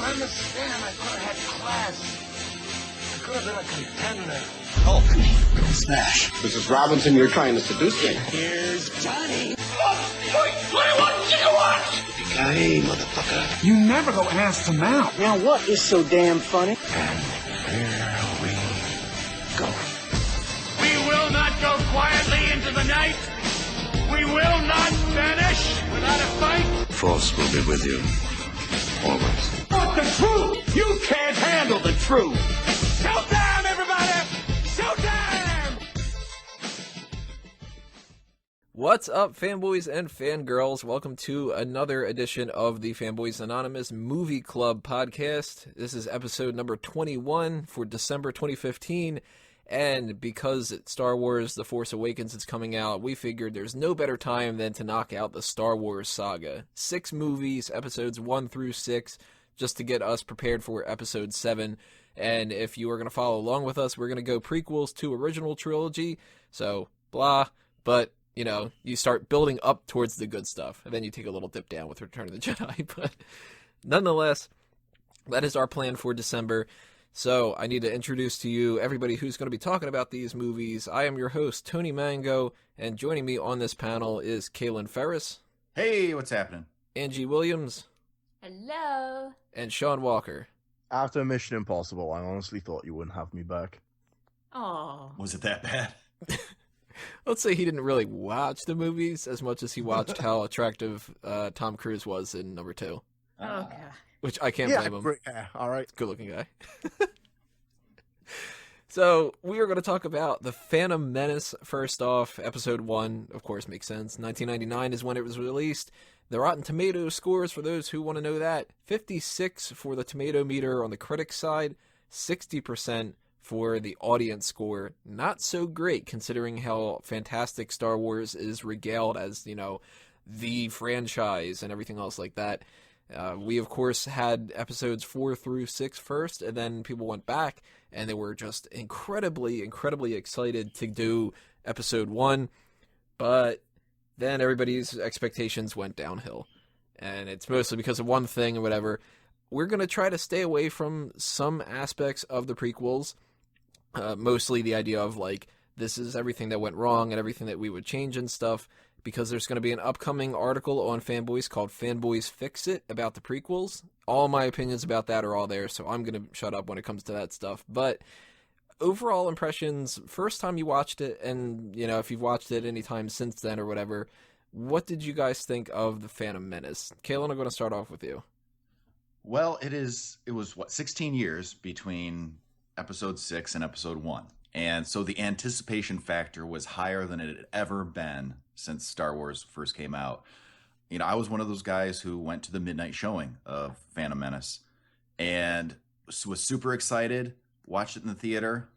I understand. I could have had class. I could have been a contender. Hulk, smash. Mrs. Robinson, you're trying to seduce me. Here's Johnny. What do you want? Yippee-ki-yay, motherfucker. You never go ass to mouth. Now what is so damn funny? And here we go. We will not go quietly into the night. We will not vanish without a fight. Force will be with you. Always. But the truth! You can't handle the truth! Showtime, everybody! Showtime! What's up, fanboys and fangirls? Welcome to another edition of the Fanboys Anonymous Movie Club podcast. This is episode number 21 for December 2015. And because Star Wars The Force Awakens is coming out, we figured there's no better time than to knock out the Star Wars saga. 6 movies, episodes 1 through 6, just to get us prepared for episode 7. And if you are going to follow along with us, we're going to go prequels to original trilogy. So, blah. But, you know, you start building up towards the good stuff. And then you take a little dip down with Return of the Jedi. But nonetheless, that is our plan for December. So, I need to introduce to you everybody who's going to be talking about these movies. I am your host, Tony Mango, and joining me on this panel is Calen Ferris. Hey, what's happening? Angie Williams. Hello. And Shaun Walker. After Mission Impossible, I honestly thought you wouldn't have me back. Oh. Was it that bad? Let's say he didn't really watch the movies as much as he watched how attractive Tom Cruise was in number 2. Oh, God. Which I can't blame him. Yeah, all right. Good looking guy. So, we are going to talk about The Phantom Menace first off. Episode 1, of course, makes sense. 1999 is when it was released. The Rotten Tomatoes scores, for those who want to know that, 56 for the tomato meter on the critics side, 60% for the audience score. Not so great, considering how fantastic Star Wars is regaled as, you know, the franchise and everything else like that. We, of course, had episodes 4 through 6 first, and then people went back, and they were just incredibly, incredibly excited to do episode 1, but then everybody's expectations went downhill, and it's mostly because of one thing or whatever. We're going to try to stay away from some aspects of the prequels, mostly the idea of, like, this is everything that went wrong and everything that we would change and stuff, because there's going to be an upcoming article on Fanboys called Fanboys Fix It about the prequels. All my opinions about that are all there, so I'm going to shut up when it comes to that stuff. But overall impressions, first time you watched it, and, you know, if you've watched it any time since then or whatever, what did you guys think of The Phantom Menace? Calen, I'm going to start off with you. Well, it was 16 years between episode 6 and episode 1. And so the anticipation factor was higher than it had ever been since Star Wars first came out. You know, I was one of those guys who went to the midnight showing of Phantom Menace and was super excited, watched it in the theater.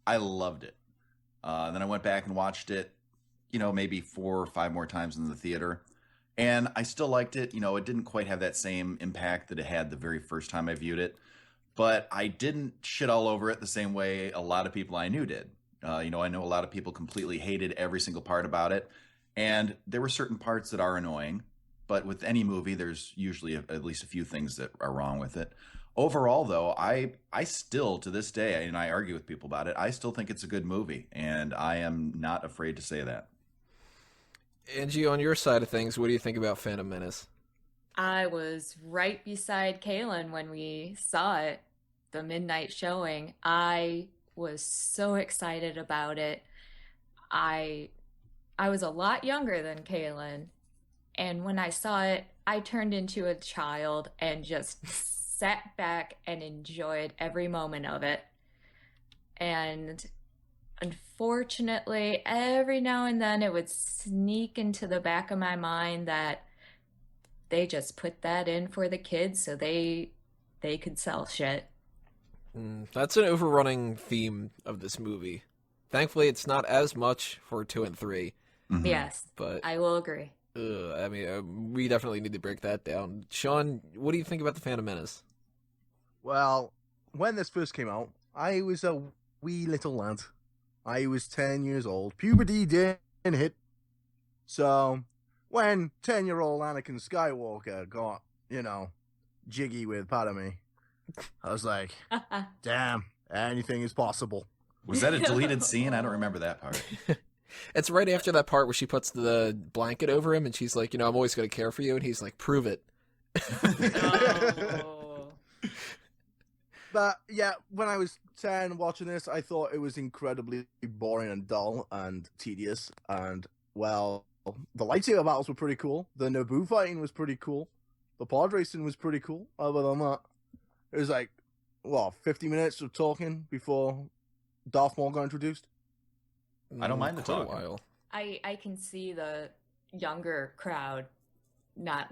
I loved it. Then I went back and watched it, you know, maybe 4 or 5 more times in the theater. And I still liked it. You know, it didn't quite have that same impact that it had the very first time I viewed it. But I didn't shit all over it the same way a lot of people I knew did. You know, I know a lot of people completely hated every single part about it. And there were certain parts that are annoying. But with any movie, there's usually at least a few things that are wrong with it. Overall, though, I still, to this day, and I argue with people about it, I still think it's a good movie. And I am not afraid to say that. Angie, on your side of things, what do you think about Phantom Menace? I was right beside Calen when we saw it, the midnight showing. I was so excited about it. I was a lot younger than Calen, and when I saw it, I turned into a child and just sat back and enjoyed every moment of it. And unfortunately, every now and then it would sneak into the back of my mind that they just put that in for the kids so they could sell shit. That's an overrunning theme of this movie. Thankfully, it's not as much for 2 and 3. Mm-hmm. Yes, but I will agree. I mean, we definitely need to break that down. Shaun, what do you think about The Phantom Menace? Well, when this first came out, I was a wee little lad. I was 10 years old. Puberty didn't hit. So, when 10-year-old Anakin Skywalker got, you know, jiggy with Padme, I was like, damn, anything is possible. Was that a deleted scene? I don't remember that part. It's right after that part where she puts the blanket over him and she's like, I'm always going to care for you. And he's like, prove it. Oh. But yeah, when I was 10 watching this, I thought it was incredibly boring and dull and tedious. And, well, the lightsaber battles were pretty cool. The Naboo fighting was pretty cool. The pod racing was pretty cool. Other than that, it was like, 50 minutes of talking before Darth Maul got introduced? I don't mind the Quite a talking. while. I can see the younger crowd not,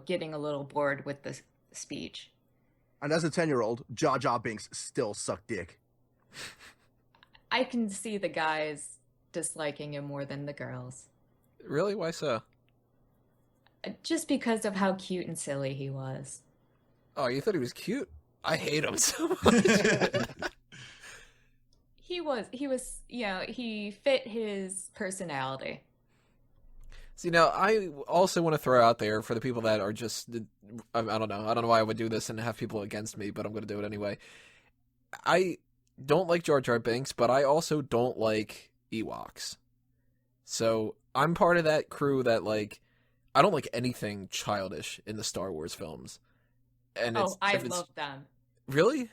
getting a little bored with the speech. And as a 10-year-old, Jar Jar Binks still sucked dick. I can see the guys disliking him more than the girls. Really? Why so? Just because of how cute and silly he was. Oh, you thought he was cute? I hate him so much. He was, he fit his personality. See, now, I also want to throw out there for the people that are just, I don't know. I don't know why I would do this and have people against me, but I'm going to do it anyway. I don't like Jar Jar Binks, but I also don't like Ewoks. So I'm part of that crew that, I don't like anything childish in the Star Wars films. And I love them. Really?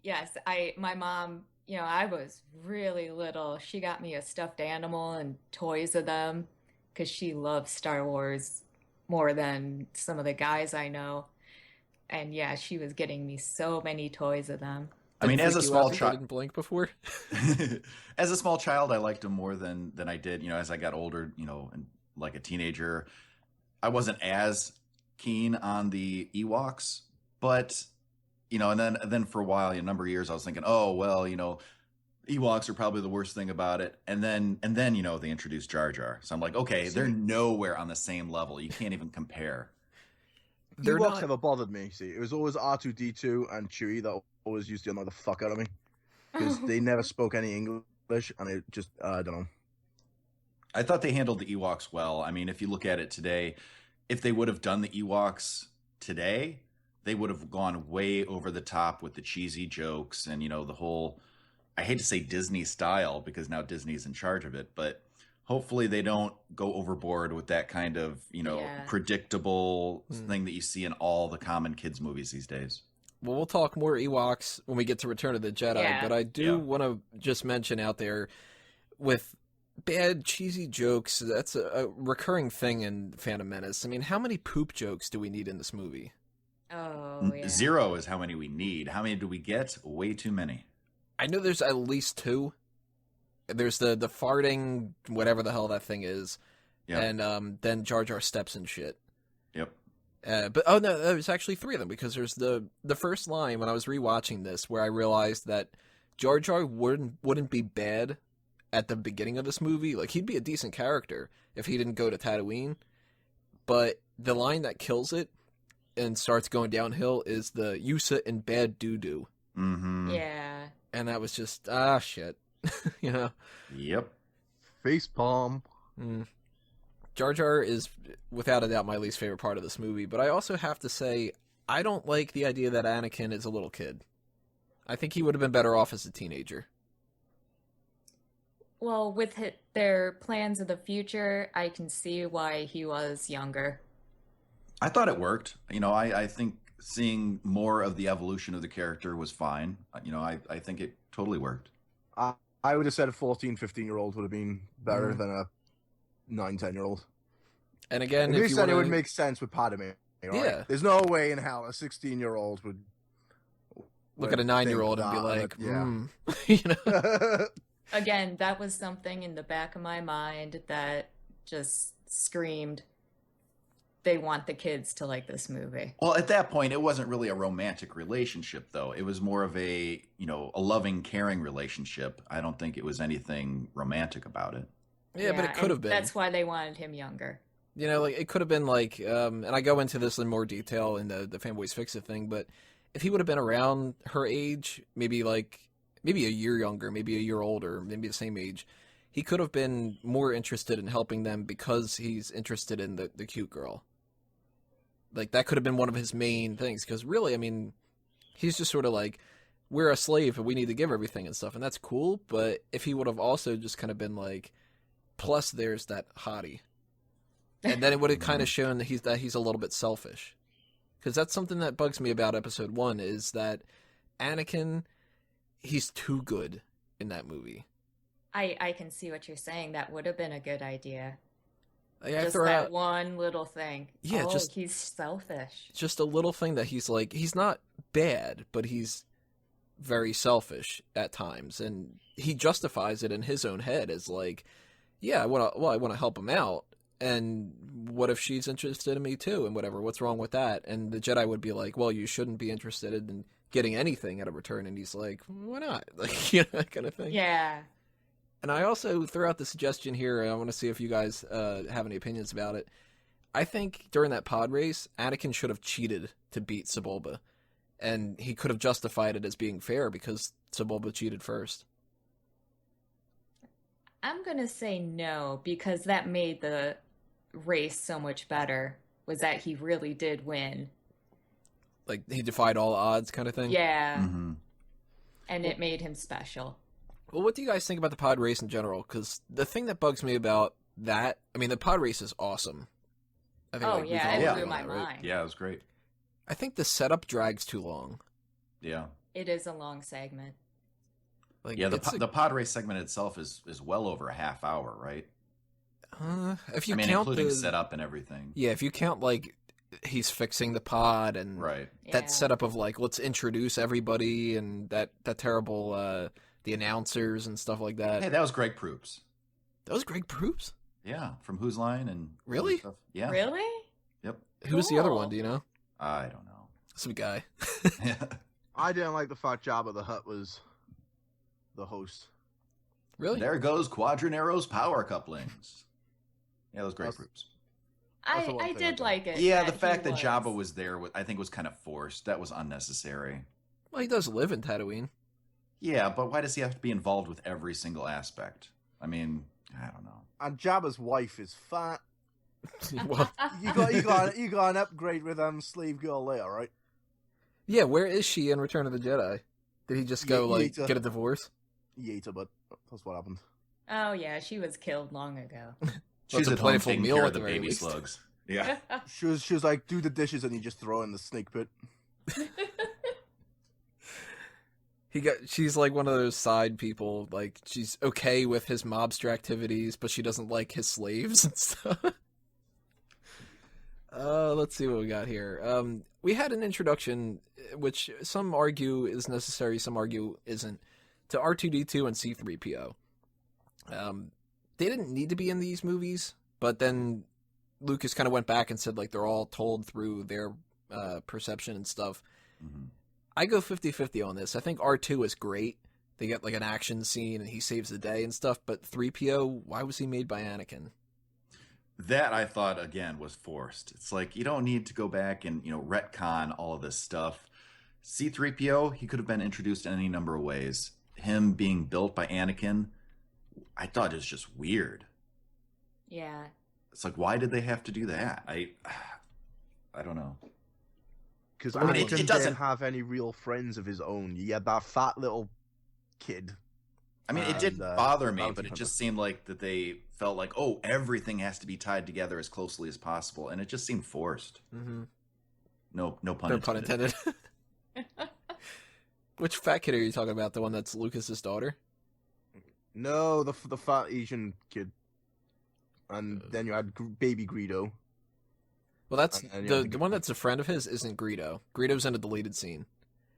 Yes, my mom, I was really little. She got me a stuffed animal and toys of them because she loves Star Wars more than some of the guys I know. And yeah, she was getting me so many toys of them. I mean, as a small I child, didn't blink before. as a small child, I liked him more than I did. As I got older, and like a teenager, I wasn't as keen on the Ewoks, but and then for a while, a number of years, I was thinking, oh well, Ewoks are probably the worst thing about it. And then they introduced Jar Jar, so I'm like, okay, they're nowhere on the same level. You can't even compare. Ewoks never bothered me. See, it was always R2D2 and Chewie that always used to annoy the fuck out of me because they never spoke any English, and it just I don't know. I thought they handled the Ewoks well. I mean, if you look at it today, if they would have done the Ewoks today, they would have gone way over the top with the cheesy jokes and the whole, I hate to say Disney style because now Disney's in charge of it, but hopefully they don't go overboard with that kind of, predictable thing that you see in all the common kids movies these days. Well, we'll talk more Ewoks when we get to Return of the Jedi, but I do want to just mention out there with bad, cheesy jokes, that's a recurring thing in Phantom Menace. I mean, how many poop jokes do we need in this movie? Oh, yeah. 0 is how many we need. How many do we get? Way too many. I know there's at least 2. There's the farting, whatever the hell that thing is, and then Jar Jar steps and shit. Yep. But oh no, there's actually 3 of them because there's the first line when I was rewatching this where I realized that Jar Jar wouldn't be bad at the beginning of this movie. Like, he'd be a decent character if he didn't go to Tatooine. But the line that kills it and starts going downhill is the "you sit in bad doo-doo." Mm-hmm. Yeah. And that was just, shit. Yep. Face palm. Jar Jar is, without a doubt, my least favorite part of this movie. But I also have to say, I don't like the idea that Anakin is a little kid. I think he would have been better off as a teenager. Well, with their plans of the future, I can see why he was younger. I thought it worked. I think seeing more of the evolution of the character was fine. I think it totally worked. I would have said a 14, 15-year-old would have been better than a 9, 10-year-old. And again, if you said it would make sense with Padme. Right? Yeah. There's no way in hell a 16-year-old would look at a 9-year-old and be like, Again, that was something in the back of my mind that just screamed, they want the kids to like this movie. Well, at that point, it wasn't really a romantic relationship, though. It was more of a loving, caring relationship. I don't think it was anything romantic about it. Yeah, but it could have been. That's why they wanted him younger. It could have been like, and I go into this in more detail in the Fanboys Fix It thing, but if he would have been around her age, maybe a year younger, maybe a year older, maybe the same age, he could have been more interested in helping them because he's interested in the cute girl. Like, that could have been one of his main things, because really, I mean, He's just sort of like, we're a slave and we need to give everything and stuff, and that's cool. But if he would have also just kind of been like, plus there's that hottie, and then it would have kind of shown that he's a little bit selfish, because that's something that bugs me about Episode 1 is that Anakin, he's too good in that movie. I can see what you're saying. That would have been a good idea. Like, Just that one little thing. Yeah, just he's selfish. Just a little thing that he's like, he's not bad, but he's very selfish at times, and he justifies it in his own head as like, yeah, I want to help him out, and what if she's interested in me too, and whatever, what's wrong with that? And the Jedi would be like, well, you shouldn't be interested in getting anything out of return, and he's like, why not? Like, you know, that kind of thing. Yeah. And I also threw out the suggestion here, and I want to see if you guys have any opinions about it. I think during that pod race, Anakin should have cheated to beat Sebulba, and he could have justified it as being fair because Sebulba cheated first. I'm going to say no, because that made the race so much better, was that he really did win. Like, he defied all odds kind of thing? Yeah. Mm-hmm. And it made him special. Well, what do you guys think about the pod race in general? Because the thing that bugs me about that, I mean, the pod race is awesome. I think, it blew my mind. Yeah, it was great. I think the setup drags too long. Yeah. It is a long segment. Like, yeah, the pod race segment itself is well over a half hour, right? If you count including setup and everything. Yeah, if you count, like, he's fixing the pod and that setup of, like, let's introduce everybody and that terrible, the announcers and stuff like that. Hey, that was Greg Proops. That was Greg Proops? Yeah, from Who's Line and really? Stuff. Yeah. Really? Yep. Who was the other one? Do you know? I don't know. Some guy. I didn't like the fact Jabba the Hutt was the host. Really? There goes Quadranero's power couplings. Yeah, those great groups. I did like it. Yeah, the fact that Jabba was there, I think, was kind of forced. That was unnecessary. Well, he does live in Tatooine. Yeah, but why does he have to be involved with every single aspect? I mean, I don't know. And Jabba's wife is fat. Well, you got an upgrade with slave girl there, right? Yeah, where is she in Return of the Jedi? Did he just go get a divorce? Yeta, but that's what happened. Oh yeah, she was killed long ago. She's a plentiful meal at the baby slugs. Yeah. she was like, do the dishes and you just throw in the snake pit. She's like one of those side people, like she's okay with his mobster activities, but she doesn't like his slaves and stuff. Let's see what we got here. We had an introduction, which some argue is necessary, some argue isn't, to R2-D2 and C-3PO. They didn't need to be in these movies, but then Lucas kind of went back and said like they're all told through their perception and stuff. Mm-hmm. I go 50-50 on this. I think R2 is great. They get like an action scene and he saves the day and stuff, but 3PO, why was he made by Anakin? That I thought again was forced. It's like you don't need to go back and, retcon all of this stuff. C-3PO, he could have been introduced in any number of ways. Him being built by Anakin, I thought it was just weird. Yeah. It's like, why did they have to do that? I don't know. Because Anakin didn't have any real friends of his own. He had that fat little kid. I mean, it didn't bother me, but it just seemed like that they felt like, oh, everything has to be tied together as closely as possible, and it just seemed forced. Mm-hmm. No pun intended. No pun intended. Which fat kid are you talking about? The one that's Lucas's daughter? No, the fat Asian kid. And then you had baby Greedo. Well, that's the one that's a friend of his isn't Greedo. Greedo's in a deleted scene.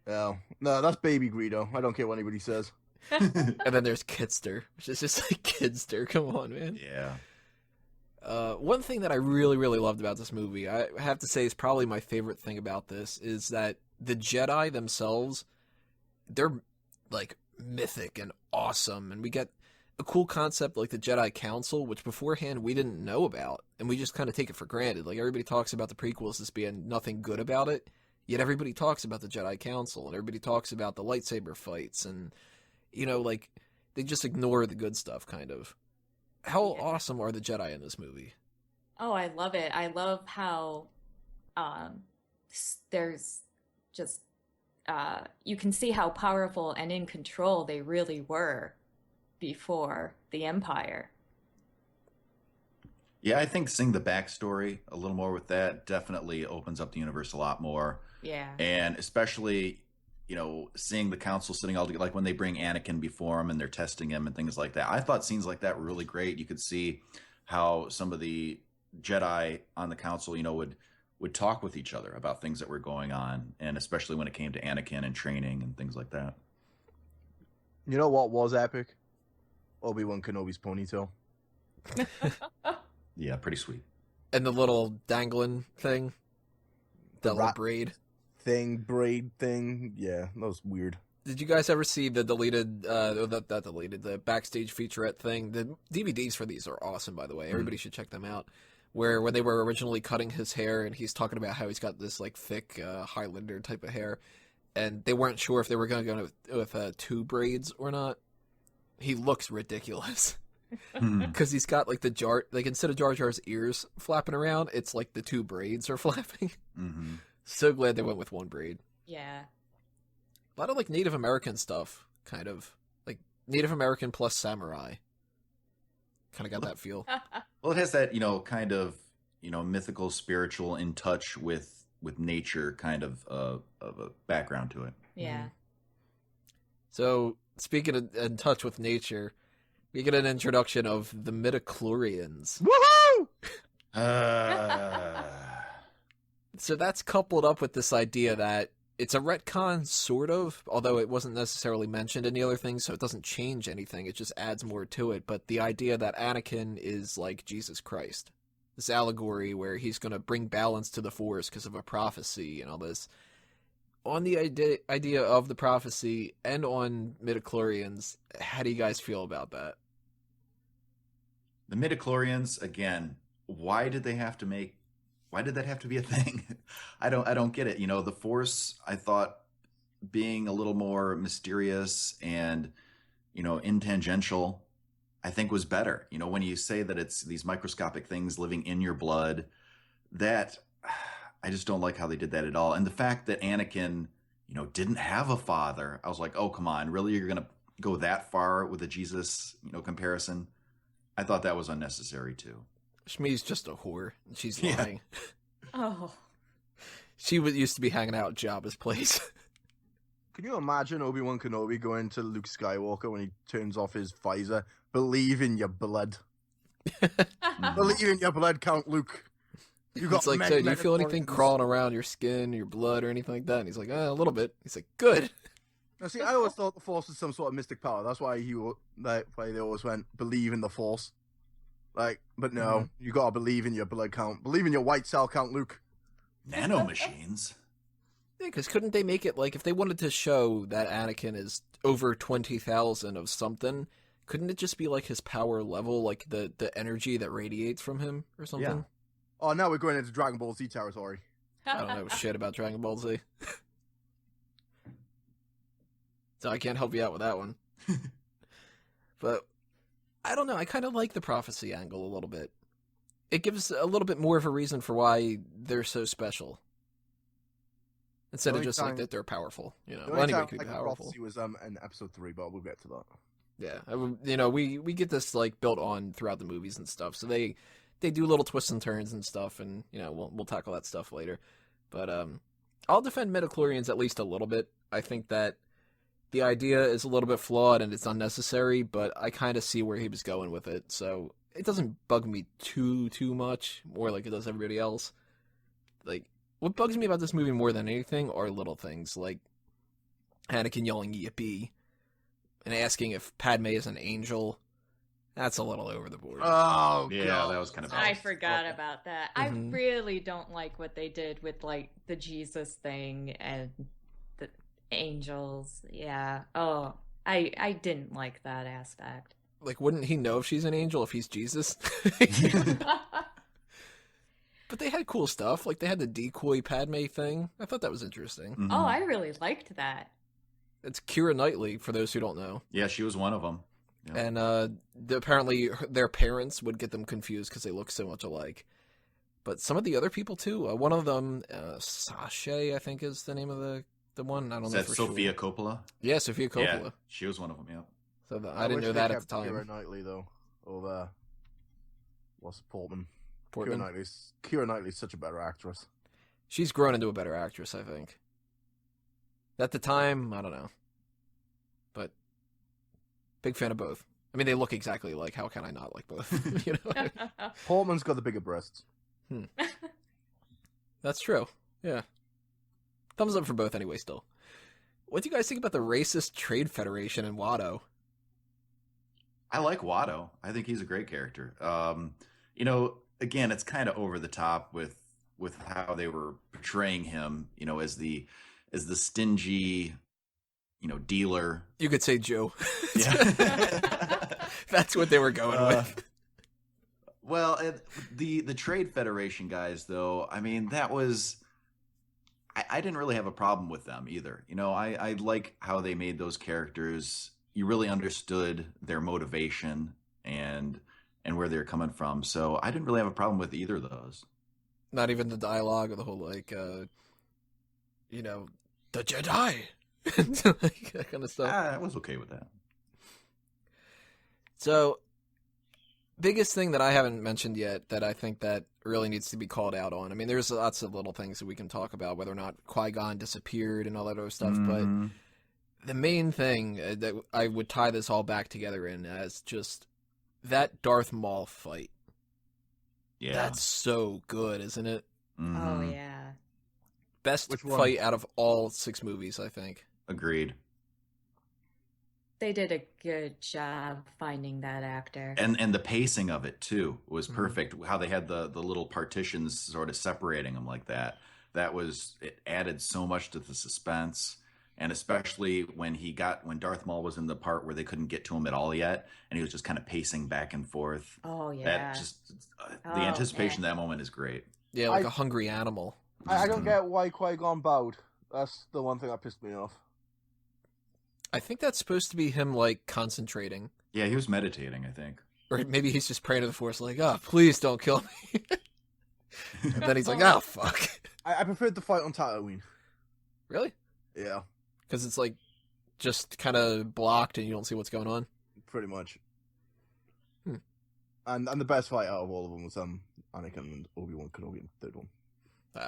Oh, no, that's baby Greedo. I don't care what anybody says. And then there's Kidster, which is just like Kidster. Come on, man. Yeah. One thing that I really, really loved about this movie, I have to say is probably my favorite thing about this, is that the Jedi themselves, they're like mythic and awesome, and we get a cool concept like the Jedi Council, which beforehand we didn't know about, and we just kind of take it for granted. Like, everybody talks about the prequels as being nothing good about it, yet everybody talks about the Jedi Council, and everybody talks about the lightsaber fights, and, like, they just ignore the good stuff, kind of. How awesome are the Jedi in this movie? Oh, I love it. I love how there's just you can see how powerful and in control they really were before the Empire. Yeah, I think seeing the backstory a little more with that definitely opens up the universe a lot more. Yeah. And especially, seeing the council sitting all together, like when they bring Anakin before him and they're testing him and things like that. I thought scenes like that were really great. You could see how some of the Jedi on the council, would talk with each other about things that were going on, and especially when it came to Anakin and training and things like that. You know what was epic? Obi-Wan Kenobi's ponytail. Yeah, pretty sweet. And the little dangling thing. That little Rat braid. Braid thing. Yeah, that was weird. Did you guys ever see the deleted, the backstage featurette thing? The DVDs for these are awesome, by the way. Everybody should check them out. Where when they were originally cutting his hair, and he's talking about how he's got this like thick Highlander type of hair, and they weren't sure if they were going to go with 2 braids or not. He looks ridiculous because he's got like instead of Jar Jar's ears flapping around, it's like the 2 braids are flapping. Mm-hmm. So glad they went with 1 braid. Yeah. A lot of like Native American stuff, kind of like Native American plus samurai. Kind of got that feel. Well, it has that, kind of, mythical, spiritual, in touch with nature kind of a background to it. Yeah. So, speaking of in touch with nature, we get an introduction of the midichlorians. Woohoo! So that's coupled up with this idea that it's a retcon, sort of, although it wasn't necessarily mentioned in the other things, so it doesn't change anything. It just adds more to it. But the idea that Anakin is like Jesus Christ, this allegory where he's going to bring balance to the Force because of a prophecy and all this. On the idea of the prophecy and on midichlorians, how do you guys feel about that? The midichlorians, again, why did that have to be a thing? I don't get it. The Force, I thought, being a little more mysterious and, intangential, I think was better. When you say that it's these microscopic things living in your blood, that I just don't like how they did that at all. And the fact that Anakin, didn't have a father, I was like, oh, come on, really? You're going to go that far with a Jesus, comparison? I thought that was unnecessary too. Shmi's just a whore. She's lying. Oh. She used to be hanging out at Jabba's place. Can you imagine Obi-Wan Kenobi going to Luke Skywalker when he turns off his visor? Believe in your blood. Believe in your blood, Count Luke. It's like, so do you feel anything crawling around your skin, your blood, or anything like that? And he's like, a little bit. He's like, good. Now, see, I always thought the Force was some sort of mystic power. That's why they always went, believe in the Force. But no, you gotta believe in your blood count. Believe in your white cell count, Luke. Nanomachines? Yeah, because couldn't they make it, like, if they wanted to show that Anakin is over 20,000 of something, couldn't it just be, like, his power level, like, the energy that radiates from him or something? Yeah. Oh, now we're going into Dragon Ball Z territory. I don't know shit about Dragon Ball Z. So I can't help you out with that one. But I don't know. I kind of like the prophecy angle a little bit. It gives a little bit more of a reason for why they're so special. Instead of just like that they're powerful. Well, anybody could be powerful. Prophecy was in episode 3, but we'll get to that. Yeah. We get this like built on throughout the movies and stuff. So they do little twists and turns and stuff, and we'll tackle that stuff later. But I'll defend midichlorians at least a little bit. I think that the idea is a little bit flawed and it's unnecessary, but I kind of see where he was going with it. So it doesn't bug me too much, more like it does everybody else. Like, what bugs me about this movie more than anything are little things, like Anakin yelling yippee and asking if Padme is an angel. That's a little over the board. Oh, yeah, God. that was kind of I forgot about that. I really don't like what they did with, like, the Jesus thing and the angels. Yeah. Oh, I didn't like that aspect. Like, wouldn't he know if she's an angel if he's Jesus? But they had cool stuff. Like, they had the decoy Padme thing. I thought that was interesting. Mm-hmm. Oh, I really liked that. It's Keira Knightley, for those who don't know. Yeah, she was one of them. Yeah. And apparently their parents would get them confused because they look so much alike. But some of the other people, too. One of them, Sashay, I think is the name of the the one? I don't Is know that for Sofia sure. Coppola? Yeah, Sophia Coppola. Yeah, she was one of them. Yeah. So I didn't know that at the time. Keira Knightley though, over what's Portman? Portman. Keira Knightley's such a better actress. She's grown into a better actress, I think. At the time, I don't know. But big fan of both. I mean, they look exactly alike. How can I not like both? You know? Portman's got the bigger breasts. That's true. Yeah. Thumbs up for both anyway, still. What do you guys think about the racist trade federation in Watto? I like Watto. I think he's a great character. You know, again, it's kind of over the top with how they were portraying him, you know, as the stingy, you know, dealer. You could say Joe. Yeah. That's what they were going with. Well, the Trade Federation guys, though, I mean, that was... I didn't really have a problem with them either. You know, I like how they made those characters. You really understood their motivation and where they're coming from. So I didn't really have a problem with either of those. Not even the dialogue or the whole, like, you know, the Jedi. Like, that kind of stuff. I was okay with that. So, biggest thing that I haven't mentioned yet that I think that really needs to be called out on. I mean, there's lots of little things that we can talk about, whether or not Qui-Gon disappeared and all that other stuff, but the main thing that I would tie this all back together in as just that Darth Maul fight. Yeah. That's so good, isn't it? Oh, yeah. Best fight out of all 6 movies, I think. Agreed. They did a good job finding that actor. And the pacing of it, too, was perfect. How they had the little partitions sort of separating them like that. It added so much to the suspense. And especially when Darth Maul was in the part where they couldn't get to him at all yet, and he was just kind of pacing back and forth. Oh, yeah. That just, the anticipation of that moment is great. Yeah, like a hungry animal. I don't get why Qui-Gon bowed. That's the one thing that pissed me off. I think that's supposed to be him, like, concentrating. Yeah, he was meditating, I think. Or maybe he's just praying to the Force, like, oh, please don't kill me. And then he's like, oh, fuck. I preferred the fight on Tatooine. Really? Yeah. Because it's, like, just kind of blocked and you don't see what's going on? Pretty much. And the best fight out of all of them was Anakin and Obi-Wan Kenobi in the third one.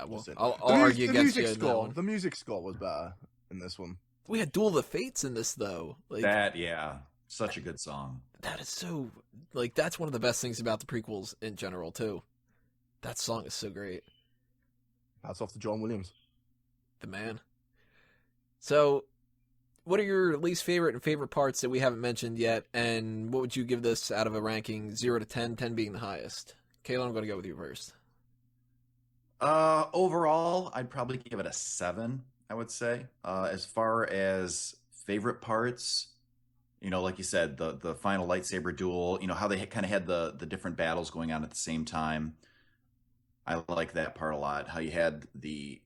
Well, I'll argue against you. The music score was better in this one. We had Duel of the Fates in this, though. Like, that, yeah. Such a good song. That is so... Like, that's one of the best things about the prequels in general, too. That song is so great. Hats off to John Williams. The man. So, what are your least favorite and favorite parts that we haven't mentioned yet? And what would you give this out of a ranking 0 to 10, 10 being the highest? Calen, I'm going to go with you first. Overall, I'd probably give it a 7, I would say. As far as favorite parts, you know, like you said, the final lightsaber duel, you know, how they kind of had the different battles going on at the same time. I like that part a lot. How you had the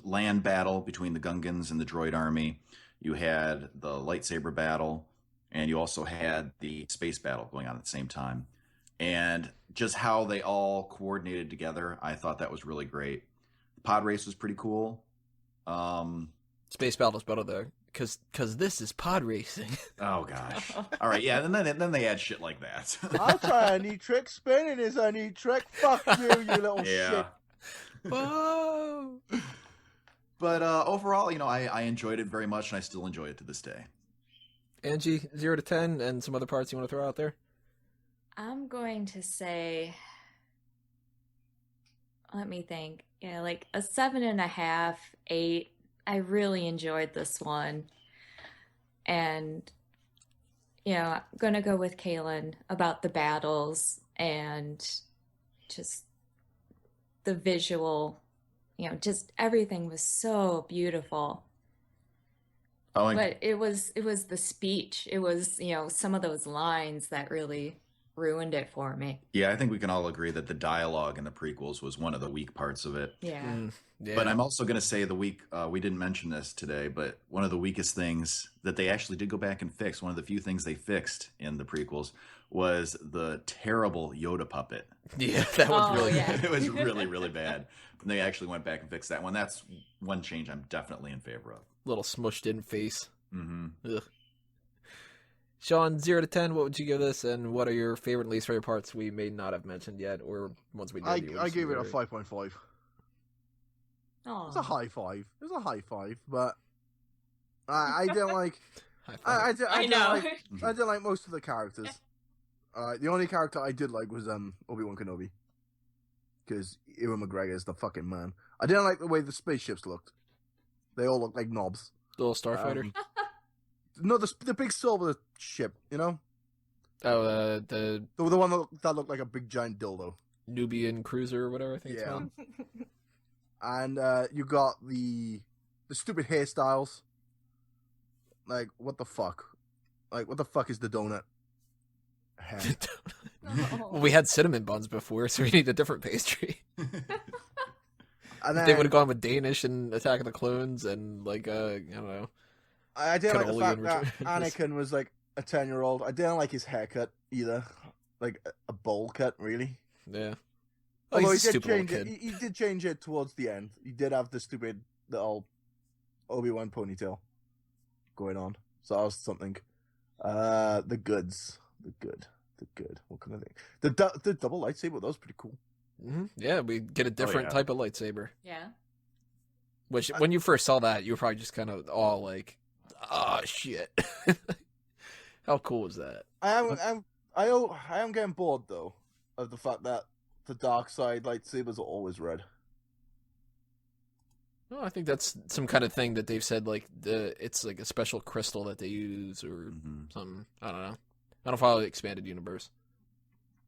land battle between the Gungans and the droid army. You had the lightsaber battle, and you also had the space battle going on at the same time. And just how they all coordinated together, I thought that was really great. The pod race was pretty cool. Space battle's better though, because this is pod racing. Oh gosh! All right, yeah. And then they add shit like that. I'll try a neat trick. Spinning is a neat trick. Fuck you, you little shit. Whoa! But overall, you know, I enjoyed it very much, and I still enjoy it to this day. Angie, 0 to 10, and some other parts you want to throw out there? I'm going to say, let me think. Yeah, like a 7.5, 8. I really enjoyed this one. And, you know, I'm going to go with Calen about the battles and just the visual, you know, just everything was so beautiful. Oh, but it was the speech. It was, you know, some of those lines that really ruined it for me. Yeah, I think we can all agree that the dialogue in the prequels was one of the weak parts of it. Yeah. Yeah. But I'm also going to say we didn't mention this today, but one of the weakest things that they actually did go back and fix, one of the few things they fixed in the prequels, was the terrible Yoda puppet. Yeah, that was really yeah. It was really, really bad. And they actually went back and fixed that one. That's one change I'm definitely in favor of. little smushed in face. Mm-hmm. Ugh. Shaun, 0 to 10, what would you give this, and what are your favorite and least favorite parts we may not have mentioned yet, or ones we did? I gave it a 5.5. Aw. It's a high 5. It's a high 5, but I didn't like. I didn't like most of the characters. The only character I did like was Obi-Wan Kenobi, because Ewan McGregor is the fucking man. I didn't like the way the spaceships looked. They all looked like knobs. The little starfighter. No, the big silver ship, you know. Oh, the one that looked like a big giant dildo. Nubian cruiser or whatever I think it's called. And you got the stupid hairstyles. Like, what the fuck? Like, what the fuck is the donut? Hair. Well, we had cinnamon buns before, so we need a different pastry. And then, They would have gone with Danish and Attack of the Clones and, like, I don't know. I didn't like the cannoli fact and that Richard- Anakin was like a 10-year-old. I didn't like his haircut either. Like, a bowl cut, really. Yeah. Oh, Although he's he a did stupid little change it. kid. He did change it towards the end. He did have the stupid little Obi-Wan ponytail going on. So that was something. The goods. The good. What kind of thing? The double lightsaber, that was pretty cool. Mm-hmm. Yeah, we get a different yeah. type of lightsaber. Yeah. Which, when you first saw that, you were probably just kind of all like, "Oh shit!" How cool was that? I am getting bored though of the fact that the dark side lightsabers are always red. Well, I think that's some kind of thing that they've said, like it's like a special crystal that they use or something. I don't know. I don't follow the expanded universe.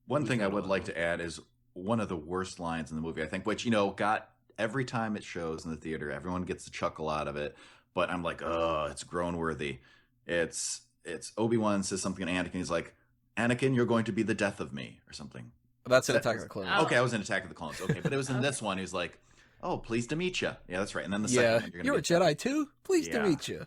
One thing I would like to add is one of the worst lines in the movie, I think, which, got every time it shows in the theater, everyone gets a chuckle out of it. But I'm like, oh, it's groan worthy. It's Obi-Wan says something to Anakin. He's like, Anakin, you're going to be the death of me, or something. That's an Attack of the Clones. Oh. Okay, I was in Attack of the Clones. Okay, but it was in this one. He's like, oh, pleased to meet you. Yeah, that's right. And then the second one, You're a Jedi too? Pleased to Yeah. meet you.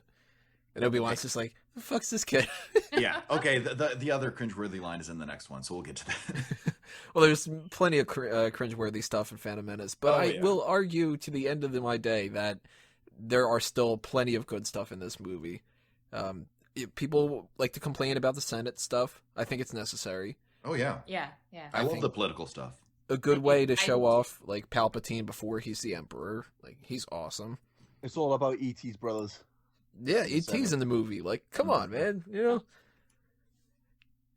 And Obi-Wan's just like, the fuck's this kid? Yeah, okay, the other cringeworthy line is in the next one, so we'll get to that. Well, there's plenty of cringeworthy stuff in Phantom Menace, but I will argue to the end of my day that there are still plenty of good stuff in this movie. People like to complain about the Senate stuff. I think it's necessary. Oh, yeah. Yeah. I love think the political stuff. a good way to show off like Palpatine before he's the Emperor. Like, he's awesome. It's all about E.T.'s brothers. Yeah, E.T.'s in the movie. Like, come on, man.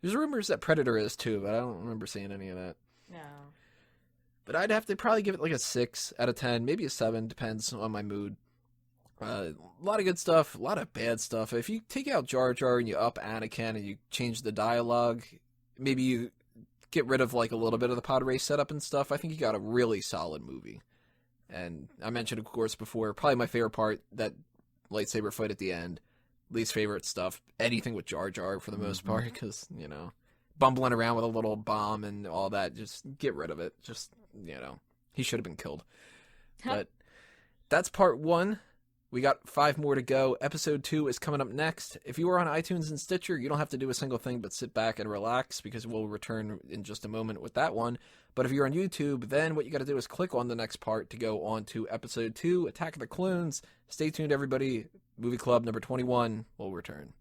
There's rumors that Predator is too, but I don't remember seeing any of that. No. But I'd have to probably give it like a 6 out of 10, maybe a 7, depends on my mood. A lot of good stuff, a lot of bad stuff. If you take out Jar Jar and you up Anakin and you change the dialogue, maybe you get rid of like a little bit of the pod race setup and stuff, I think you got a really solid movie. And I mentioned, of course, before, probably my favorite part, that lightsaber fight at the end. Least favorite stuff, anything with Jar Jar for the most part, because, bumbling around with a little bomb and all that, just get rid of it. Just, he should have been killed. But that's part 1. We got 5 more to go. Episode 2 is coming up next. If you are on iTunes and Stitcher, you don't have to do a single thing but sit back and relax, because we'll return in just a moment with that one. But if you're on YouTube, then what you got to do is click on the next part to go on to Episode 2, Attack of the Clones. Stay tuned, everybody. Movie Club number 21 will return.